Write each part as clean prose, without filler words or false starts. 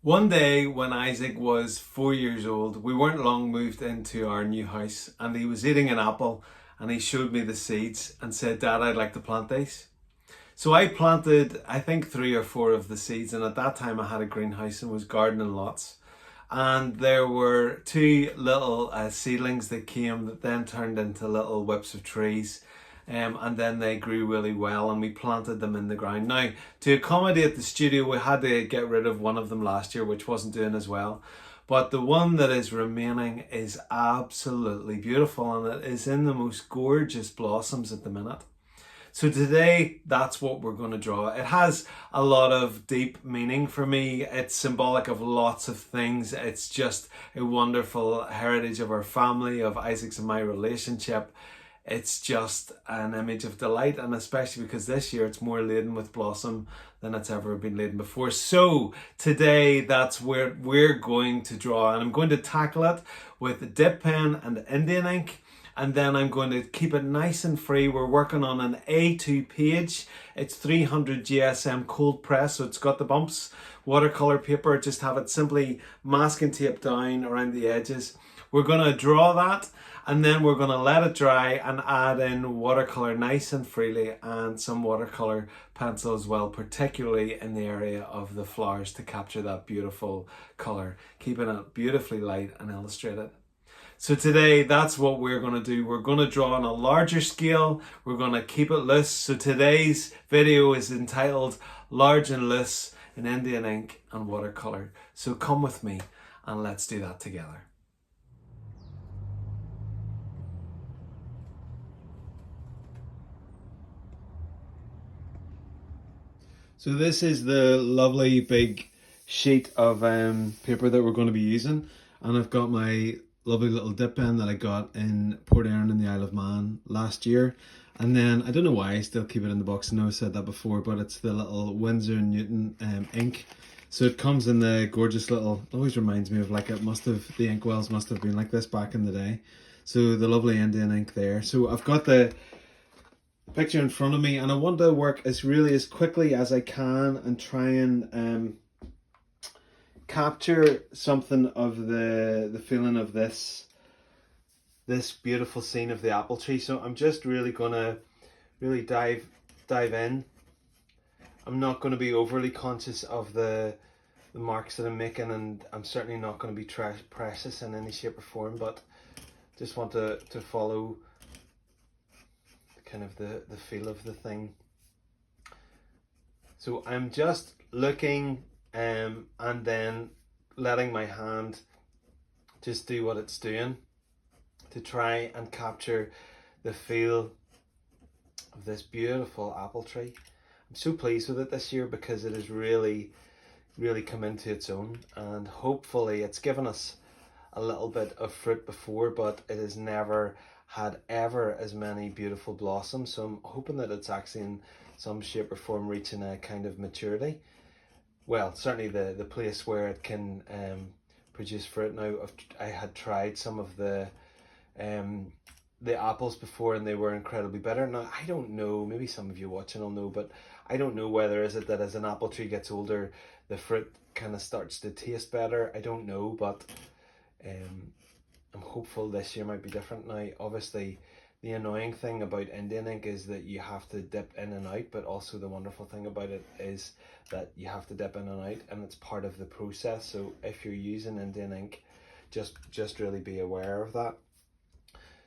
One day when Isaac was 4 years old, we weren't long moved into our new house, and he was eating an apple and he showed me the seeds and said, "Dad, I'd like to plant these." So I planted, I think, three or four of the seeds, and at that time I had a greenhouse and was gardening lots. And there were two little seedlings that came that then turned into little whips of trees. And then they grew really well, and we planted them in the ground. Now, to accommodate the studio, we had to get rid of one of them last year, which wasn't doing as well. But the one that is remaining is absolutely beautiful, and it is in the most gorgeous blossoms at the minute. So today, that's what we're going to draw. It has a lot of deep meaning for me. It's symbolic of lots of things. It's just a wonderful heritage of our family, of Isaac's and my relationship. It's just an image of delight, and especially because this year it's more laden with blossom than it's ever been laden before. So today, that's where we're going to draw, and I'm going to tackle it with a dip pen and Indian ink. And then I'm going to keep it nice and free. We're working on an A2 page. It's 300 GSM cold press, so it's got the bumps. Watercolour paper, just have it simply masking tape down around the edges. We're going to draw that, and then we're going to let it dry and add in watercolour nice and freely, and some watercolour pencil as well, particularly in the area of the flowers, to capture that beautiful colour, keeping it beautifully light and illustrated. So today, that's what we're going to do. We're going to draw on a larger scale. We're going to keep it loose. So today's video is entitled Large and Loose in Indian ink and watercolour. So come with me and let's do that together. So this is the lovely big sheet of paper that we're going to be using. And I've got my lovely little dip pen that I got in Port Erin in the Isle of Man last year. And then, I don't know why I still keep it in the box, I know I said that before, but it's the little Winsor Newton ink. So it comes in the gorgeous little, it always reminds me of like the inkwells must have been like this back in the day. So the lovely Indian ink there. So I've got the picture in front of me, and I want to work as quickly as I can and try and capture something of the feeling of this beautiful scene of the apple tree. So I'm just really gonna dive in. I'm not going to be overly conscious of the marks that I'm making, and I'm certainly not going to be precious in any shape or form, but just want to follow kind of the feel of the thing. So I'm just looking and then letting my hand just do what it's doing to try and capture the feel of this beautiful apple tree. I'm so pleased with it this year because it has really come into its own, and hopefully it's given us a little bit of fruit before, but it has never had ever as many beautiful blossoms. So I'm hoping that it's actually in some shape or form reaching a kind of maturity. Well, certainly the place where it can produce fruit. Now, I had tried some of the apples before, and they were incredibly bitter. Now, I don't know, maybe some of you watching will know, but I don't know whether is it that as an apple tree gets older, the fruit kind of starts to taste better. I don't know, but I'm hopeful this year might be different. Now, obviously, the annoying thing about Indian ink is that you have to dip in and out, but also the wonderful thing about it is that you have to dip in and out, and it's part of the process. So if you're using Indian ink, just really be aware of that.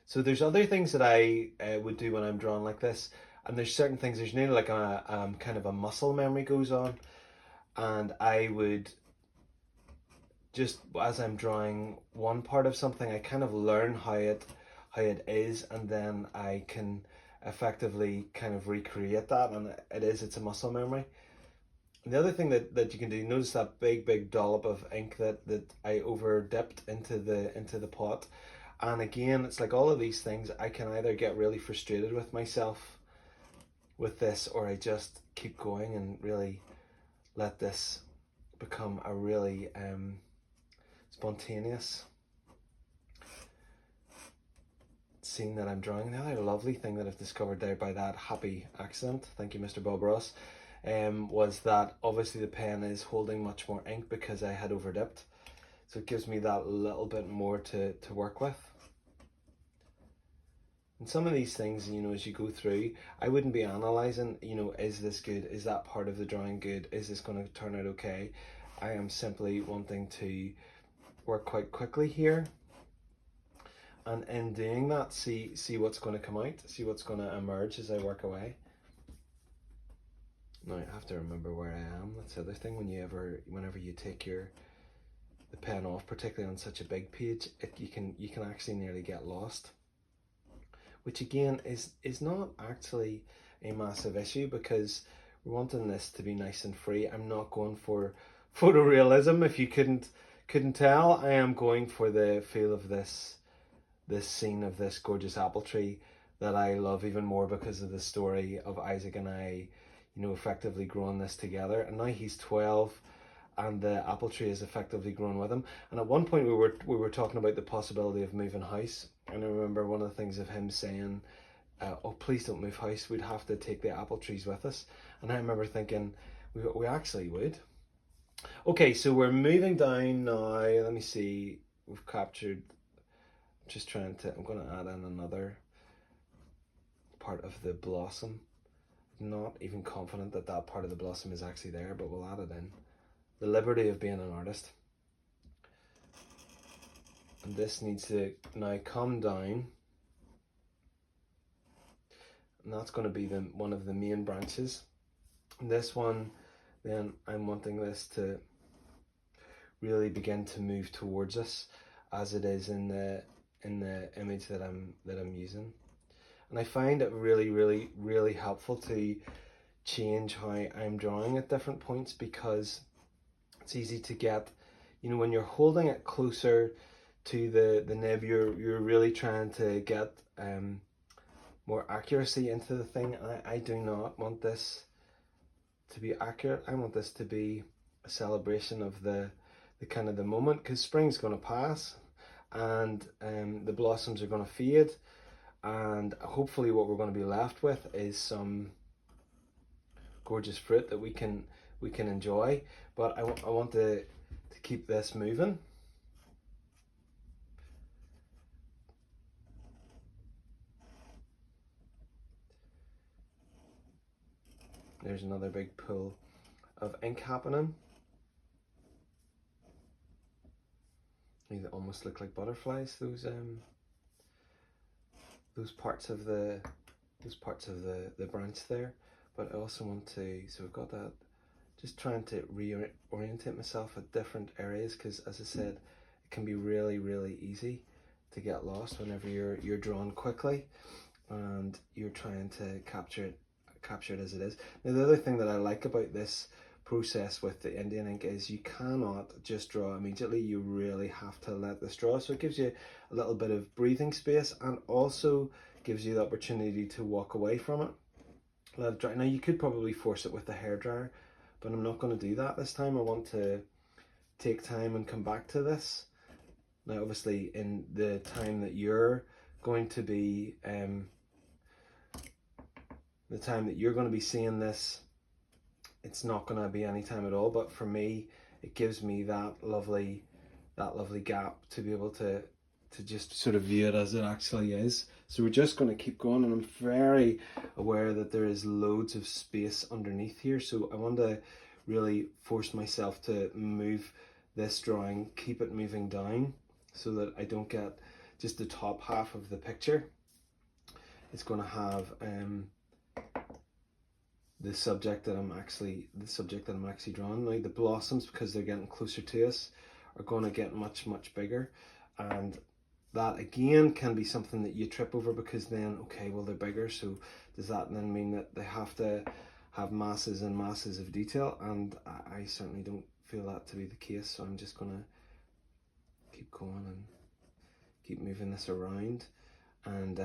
So there's other things that I would do when I'm drawing like this, and there's certain things, there's nearly like a kind of a muscle memory goes on, and I would just, as I'm drawing one part of something, I kind of learn how it is, and then I can effectively kind of recreate that, and it's a muscle memory. And the other thing that you can do, notice that big dollop of ink that I over dipped into the pot. And again, it's like all of these things, I can either get really frustrated with myself with this, or I just keep going and really let this become a really spontaneous scene that I'm drawing. The other lovely thing that I've discovered there by that happy accident, thank you Mr. Bob Ross, was that obviously the pen is holding much more ink because I had over dipped. So it gives me that little bit more to work with. And some of these things, you know, as you go through, I wouldn't be analysing, you know, is this good? Is that part of the drawing good? Is this going to turn out okay? I am simply wanting to work quite quickly here. And in doing that, see what's going to come out, see what's going to emerge as I work away. Now I have to remember where I am. That's the other thing, whenever you take the pen off, particularly on such a big page, you can actually nearly get lost. Which again is not actually a massive issue because we're wanting this to be nice and free. I'm not going for photorealism. If you couldn't tell, I am going for the feel of this scene of this gorgeous apple tree that I love even more because of the story of Isaac and I, you know, effectively growing this together. And now he's 12 and the apple tree is effectively grown with him. And at one point we were talking about the possibility of moving house. And I remember one of the things of him saying, oh, please don't move house, we'd have to take the apple trees with us. And I remember thinking, we actually would. Okay, so we're moving down now. Let me see, we've captured, I'm going to add in another part of the blossom. Not even confident that that part of the blossom is actually there, but we'll add it in. The liberty of being an artist. And this needs to now come down. And that's going to be one of the main branches. And this one, then I'm wanting this to really begin to move towards us as it is in the image that I'm using. And I find it really helpful to change how I'm drawing at different points because it's easy to get, you know, when you're holding it closer to the nib, you're really trying to get more accuracy into the thing. I do not want this to be accurate. I want this to be a celebration of the kind of the moment, because spring's going to pass and the blossoms are going to fade, and hopefully what we're going to be left with is some gorgeous fruit that we can enjoy. But I want to keep this moving. There's another big pool of ink happening. They almost look like butterflies, those parts of the branch there. But I also want to, so we've got that, just trying to reorientate myself at different areas, because as I said, it can be really easy to get lost whenever you're drawing quickly and you're trying to capture it as it is. Now the other thing that I like about this process with the Indian ink is you cannot just draw immediately. You really have to let this draw. So it gives you a little bit of breathing space and also gives you the opportunity to walk away from it. Let it dry. Now you could probably force it with the hairdryer, but I'm not going to do that this time. I want to take time and come back to this. Now obviously in the time that you're going to be seeing this, it's not going to be any time at all, but for me it gives me that lovely gap to be able to just sort of view it as it actually is. So we're just going to keep going, and I'm very aware that there is loads of space underneath here, so I want to really force myself to move this drawing, keep it moving down so that I don't get just the top half of the picture. It's going to have the subject that I'm actually drawing. Now the blossoms, because they're getting closer to us, are going to get much bigger, and that again can be something that you trip over, because then, okay, well they're bigger, so does that then mean that they have to have masses and masses of detail? And I certainly don't feel that to be the case, so I'm just going to keep going and keep moving this around and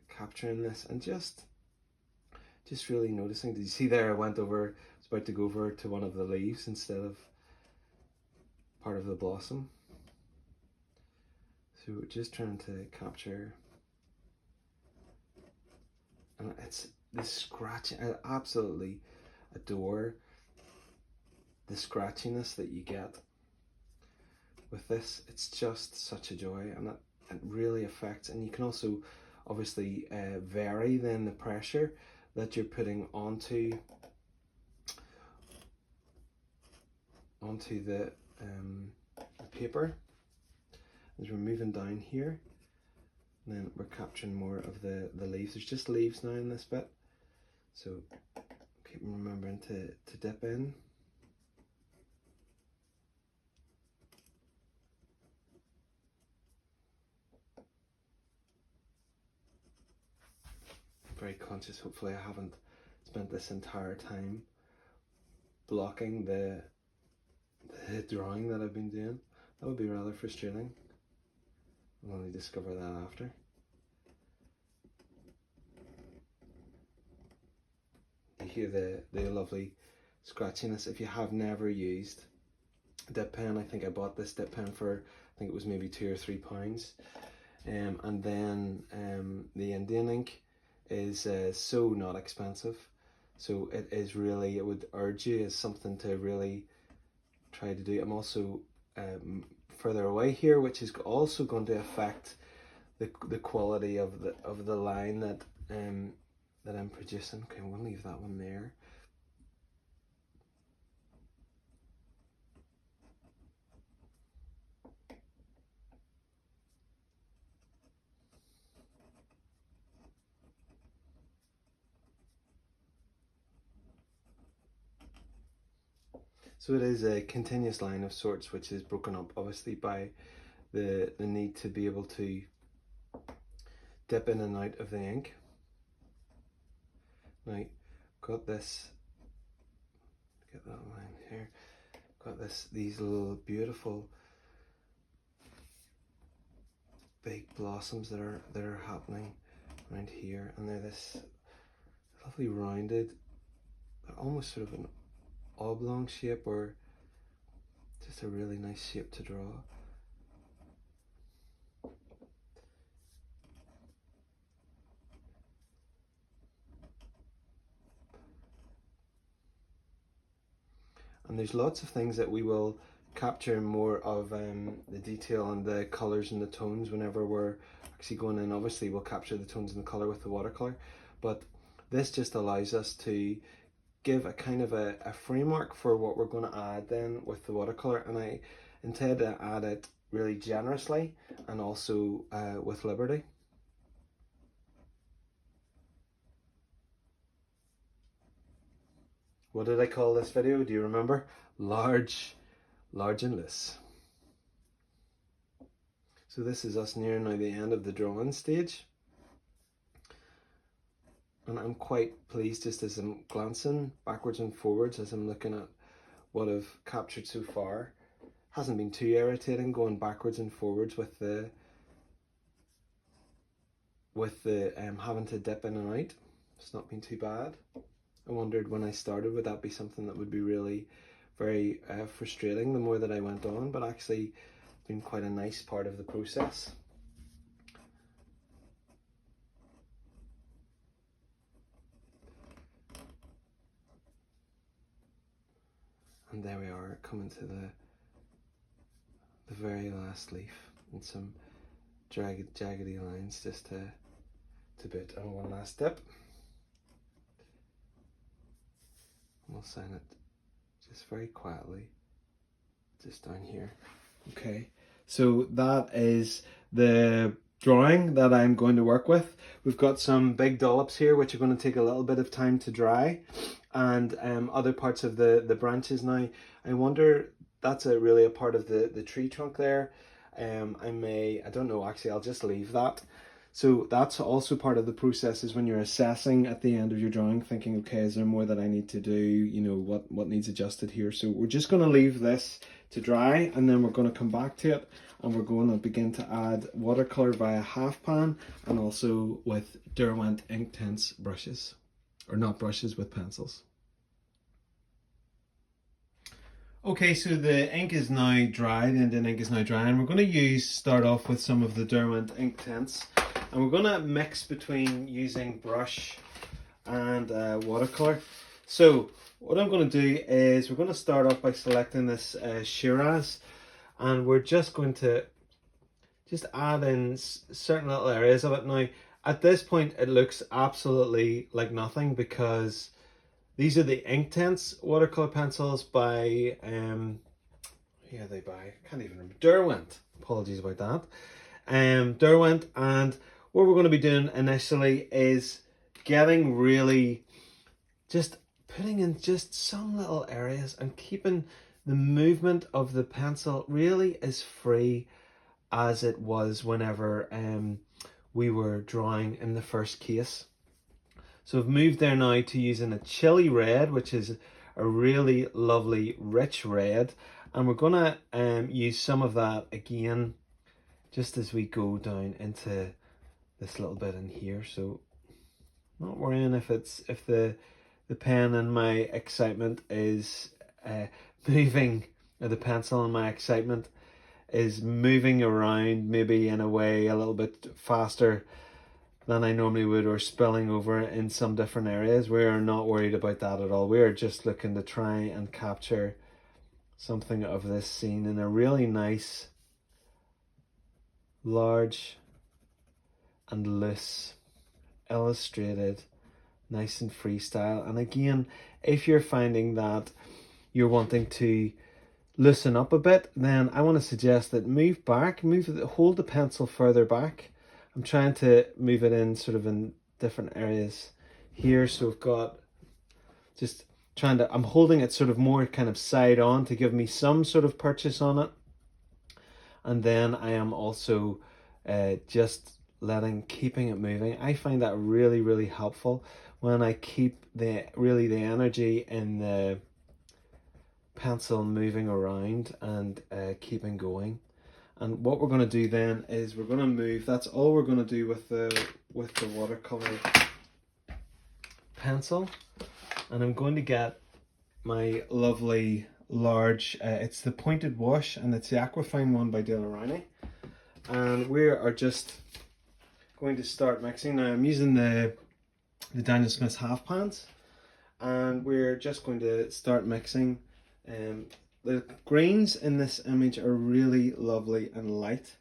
capturing this, and just really noticing. Did you see there I went over, I was about to go over to one of the leaves instead of part of the blossom. So we're just trying to capture, and it's this scratching. I absolutely adore the scratchiness that you get with this. It's just such a joy, and it really affects, and you can also obviously vary then the pressure that you're putting onto the paper. As we're moving down here, and then we're capturing more of the leaves. There's just leaves now in this bit, so keep remembering to dip in. Very conscious, hopefully I haven't spent this entire time blocking the drawing that I've been doing. That would be rather frustrating. I'll only discover that after. You hear the lovely scratchiness. If you have never used a dip pen, I think I bought this dip pen for, I think it was maybe £2 or £3. And then the Indian ink is so not expensive. So it is really, it would urge you as something to really try to do. I'm also further away here, which is also going to affect the quality of the line that I'm producing. Okay, I'm going to leave that one there. So it is a continuous line of sorts, which is broken up obviously by the need to be able to dip in and out of the ink. Now, got this, get that line here, got these little beautiful big blossoms that are happening around here, and they're this lovely rounded, they're almost sort of an oblong shape, or just a really nice shape to draw. And there's lots of things that we will capture more of the detail and the colours and the tones whenever we're actually going in. Obviously we'll capture the tones and the colour with the watercolour, but this just allows us to give a kind of a framework for what we're going to add then with the watercolour, and I intend to add it really generously and also with liberty. What did I call this video? Do you remember? Large and loose. So this is us nearing now the end of the drawing stage. And I'm quite pleased just as I'm glancing backwards and forwards as I'm looking at what I've captured so far. Hasn't been too irritating going backwards and forwards with the having to dip in and out. It's not been too bad. I wondered when I started, would that be something that would be really very frustrating the more that I went on, but actually it's been quite a nice part of the process. And there we are, coming to the very last leaf, and some jaggedy lines just to boot, and one last dip. We'll sign it just very quietly, just down here. Okay, so that is the drawing that I'm going to work with. We've got some big dollops here which are going to take a little bit of time to dry, and other parts of the branches. Now I wonder, that's really a part of the tree trunk there. I don't know, actually I'll just leave that. So that's also part of the process, is when you're assessing at the end of your drawing, thinking, okay, is there more that I need to do? You know, what needs adjusted here? So we're just going to leave this to dry, and then we're going to come back to it, and we're going to begin to add watercolour via half pan, and also with Derwent Inktense brushes, or not brushes, with pencils. Okay, so the ink is now dried, and the ink is now dry, and we're going to start off with some of the Derwent Inktense, and we're going to mix between using brush and watercolour. So what I'm going to do is we're going to start off by selecting this Shiraz, and we're just going to just add in certain little areas of it. Now at this point it looks absolutely like nothing because these are the Inktense watercolor pencils by who are they by? I can't even remember. Derwent. Apologies about that. Derwent, and what we're going to be doing initially is getting really just putting in just some little areas and keeping the movement of the pencil really as free as it was whenever we were drawing in the first case. So I've moved there now to using a chili red, which is a really lovely rich red, and we're gonna use some of that again just as we go down into this little bit in here. So not worrying if the pen and my excitement is moving, or the pencil and my excitement is moving around maybe in a way a little bit faster than I normally would, or spilling over in some different areas. We are not worried about that at all. We are just looking to try and capture something of this scene in a really nice, large and loose, illustrated, nice and free style. And again, if you're finding that you're wanting to loosen up a bit, then I want to suggest that hold the pencil further back. I'm trying to move it in sort of in different areas here. So we've got just I'm holding it sort of more kind of side on to give me some sort of purchase on it. And then I am also just keeping it moving. I find that really, really helpful when I keep the energy in the pencil moving around and keeping going. And what we're going to do then is we're going to move. That's all we're going to do with the watercolor pencil. And I'm going to get my lovely large. It's the pointed wash, and it's the Aquafina one by Rowney. And we are just going to start mixing. Now I'm using the Daniel Smith's half pans, and we're just going to start mixing. The greens in this image are really lovely and light,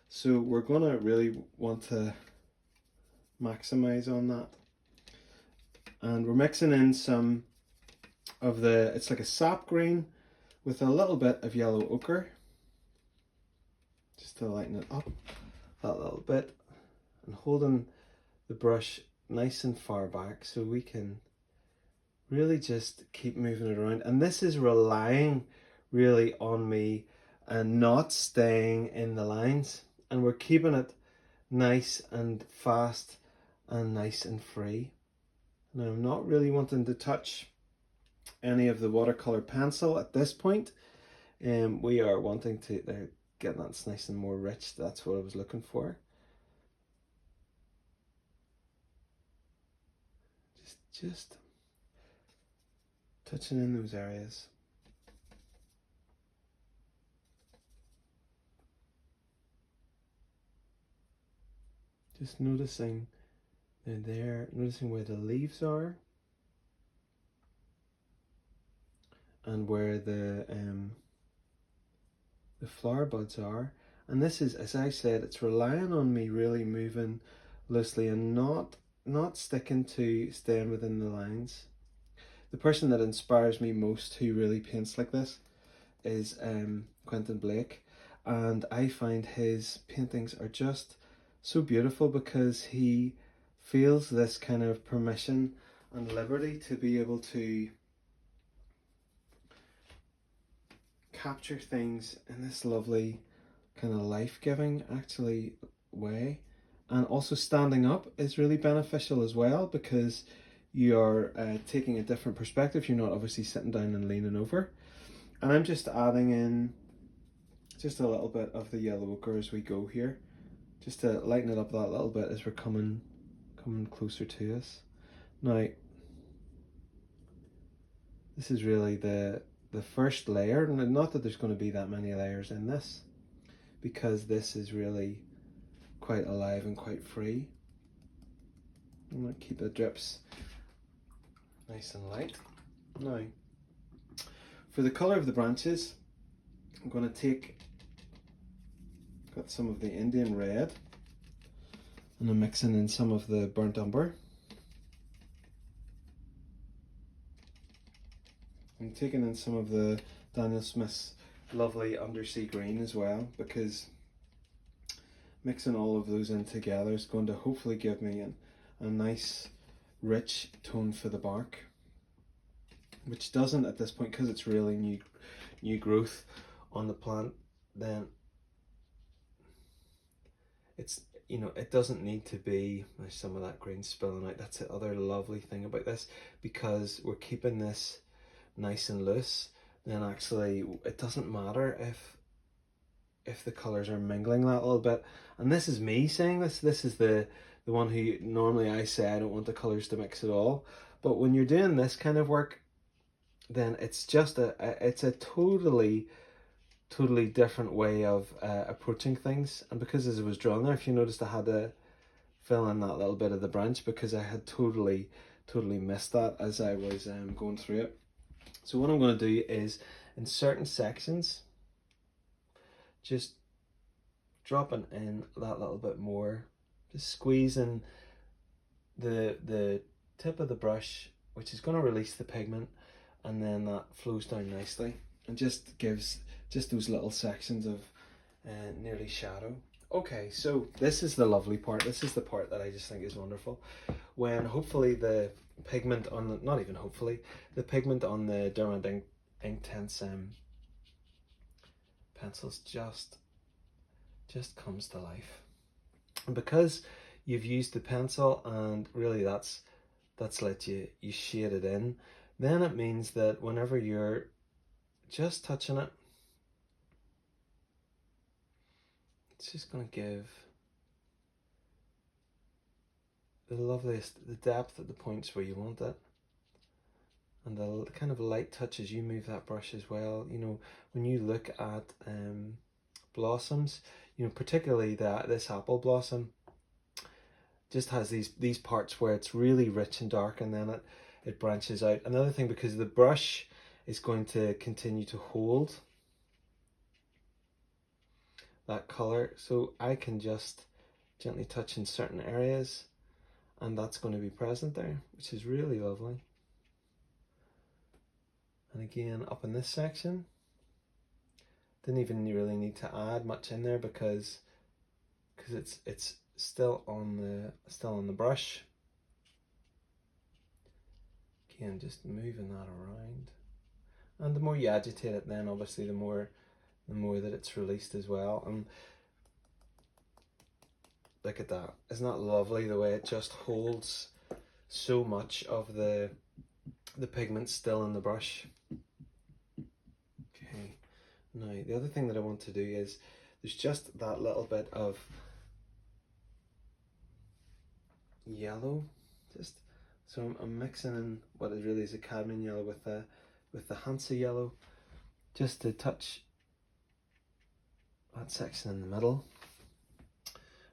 so we're gonna really want to maximize on that. And we're mixing in some of it's like a sap green with a little bit of yellow ochre, just to lighten it up that little bit, and holding the brush nice and far back so we can really just keep moving it around. And this is relying really on me and not staying in the lines, and we're keeping it nice and fast and nice and free. Now I'm not really wanting to touch any of the watercolor pencil at this point. We are wanting to get that nice and more rich. That's what I was looking for. Just touching in those areas. Just noticing they're there, noticing where the leaves are and where the flower buds are. And this is, as I said, it's relying on me really moving loosely and not sticking to staying within the lines. The person that inspires me most who really paints like this is Quentin Blake, and I find his paintings are just so beautiful because he feels this kind of permission and liberty to be able to capture things in this lovely kind of life-giving actually way. And also standing up is really beneficial as well because you're taking a different perspective. You're not obviously sitting down and leaning over. And I'm just adding in just a little bit of the yellow ochre as we go here, just to lighten it up that little bit as we're coming closer to us. Now, this is really the first layer, and not that there's going to be that many layers in this, because this is really quite alive and quite free. I'm going to keep the drips nice and light. Now, for the colour of the branches, I'm going to take, got some of the Indian red, and I'm mixing in some of the burnt umber. I'm taking in some of the Daniel Smith's lovely undersea green as well, because mixing all of those in together is going to hopefully give me a nice rich tone for the bark, which doesn't at this point, because it's really new growth on the plant, then it's, you know, it doesn't need to be, there's some of that green spilling out. That's the other lovely thing about this, because we're keeping this nice and loose, then actually it doesn't matter if the colors are mingling that little bit. And this is me saying this is the one who normally I say I don't want the colors to mix at all, but when you're doing this kind of work, then it's just it's a totally different way of approaching things. And because as it was drawn there, if you noticed, I had to fill in that little bit of the branch because I had totally missed that as I was going through it. So what I'm going to do is, in certain sections, just dropping in that little bit more, just squeezing the tip of the brush, which is going to release the pigment, and then that flows down nicely and just gives just those little sections of nearly shadow. Okay, so this is the lovely part. This is the part that I just think is wonderful, when hopefully the pigment on the, not even hopefully, the pigment on the Derwent Inktense pencils just comes to life. And because you've used the pencil and really that's let you shade it in, then it means that whenever you're just touching it, it's just going to give the loveliest, the depth at the points where you want it, and the kind of light touch as you move that brush as well. You know, when you look at blossoms, you know, particularly this apple blossom just has these parts where it's really rich and dark, and then it branches out. Another thing, because the brush is going to continue to hold that color, so I can just gently touch in certain areas and that's going to be present there, which is really lovely. And again, up in this section, didn't even really need to add much in there because it's still on the brush. Again, just moving that around, and the more you agitate it, then obviously the more that it's released as well. And look at that, isn't that lovely, the way it just holds so much of the pigment still in the brush. Okay, now the other thing that I want to do is, there's just that little bit of yellow, just so I'm mixing in what is really is a cadmium yellow with the Hansa yellow, just to touch that section in the middle.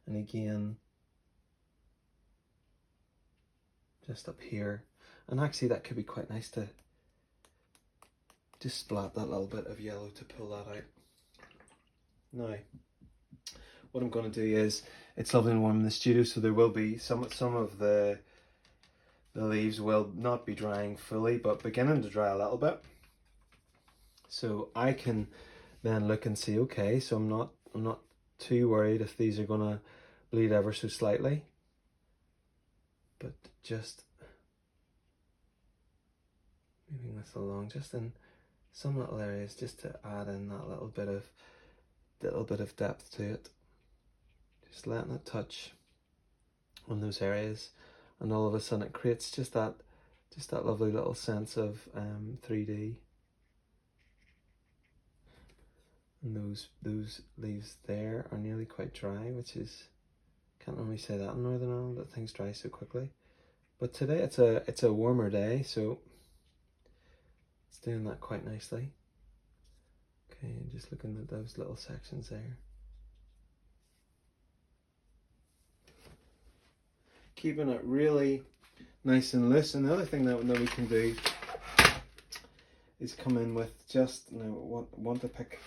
And again, just up here, and actually that could be quite nice to just splat that little bit of yellow to pull that out. Now, what I'm going to do is, it's lovely and warm in the studio, so there will be some of the leaves will not be drying fully, but beginning to dry a little bit. So I can then look and see, okay, so I'm not too worried if these are gonna bleed ever so slightly, but just moving this along just in some little areas, just to add in that little bit of depth to it, just letting it touch on those areas, and all of a sudden it creates just that lovely little sense of 3D. And those leaves there are nearly quite dry, which is, can't normally say that in Northern Ireland, that things dry so quickly. But today it's a warmer day, so it's doing that quite nicely. Okay, just looking at those little sections there. Keeping it really nice and loose. And the other thing that we can do is come in with just, you know, want to pick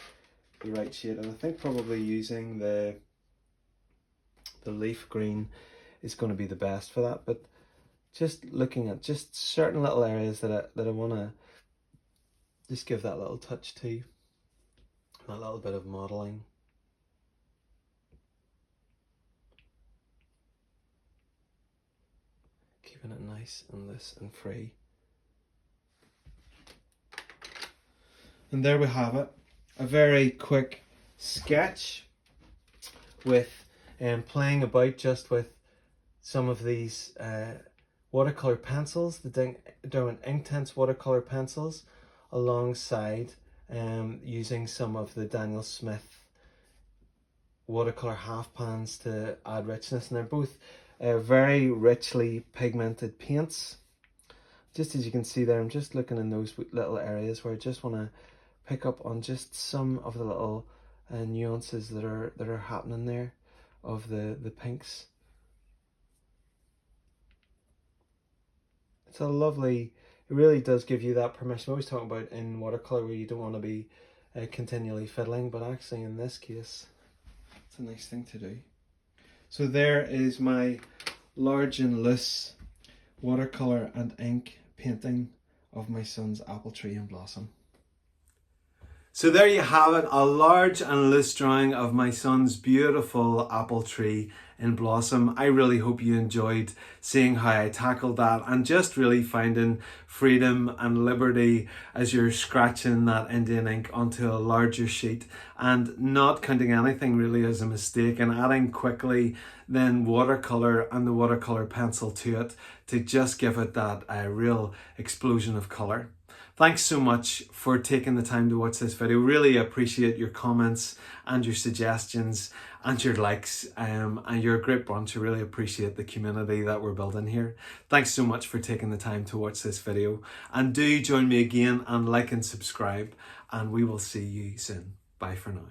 the right shade, and I think probably using the leaf green is going to be the best for that. But just looking at just certain little areas that I want to just give that little touch to, a little bit of modeling. Keeping it nice and loose and free. And there we have it, a very quick sketch with playing about just with some of these watercolor pencils, the Derwent Inktense watercolor pencils, alongside using some of the Daniel Smith watercolor half pans to add richness. And they're both very richly pigmented paints. Just as you can see there, I'm just looking in those little areas where I just want to pick up on just some of the little nuances that are happening there of the pinks. It's a lovely, it really does give you that permission. I always talk about in watercolor where you don't want to be continually fiddling, but actually in this case, it's a nice thing to do. So there is my large and loose watercolor and ink painting of my son's apple tree in blossom. So there you have it, a large and loose drawing of my son's beautiful apple tree in blossom. I really hope you enjoyed seeing how I tackled that and just really finding freedom and liberty as you're scratching that Indian ink onto a larger sheet and not counting anything really as a mistake and adding quickly then watercolor and the watercolor pencil to it to just give it that real explosion of color. Thanks so much for taking the time to watch this video. Really appreciate your comments and your suggestions and your likes. And you're a great bunch. I really appreciate the community that we're building here. Thanks so much for taking the time to watch this video. And do join me again and like and subscribe. And we will see you soon. Bye for now.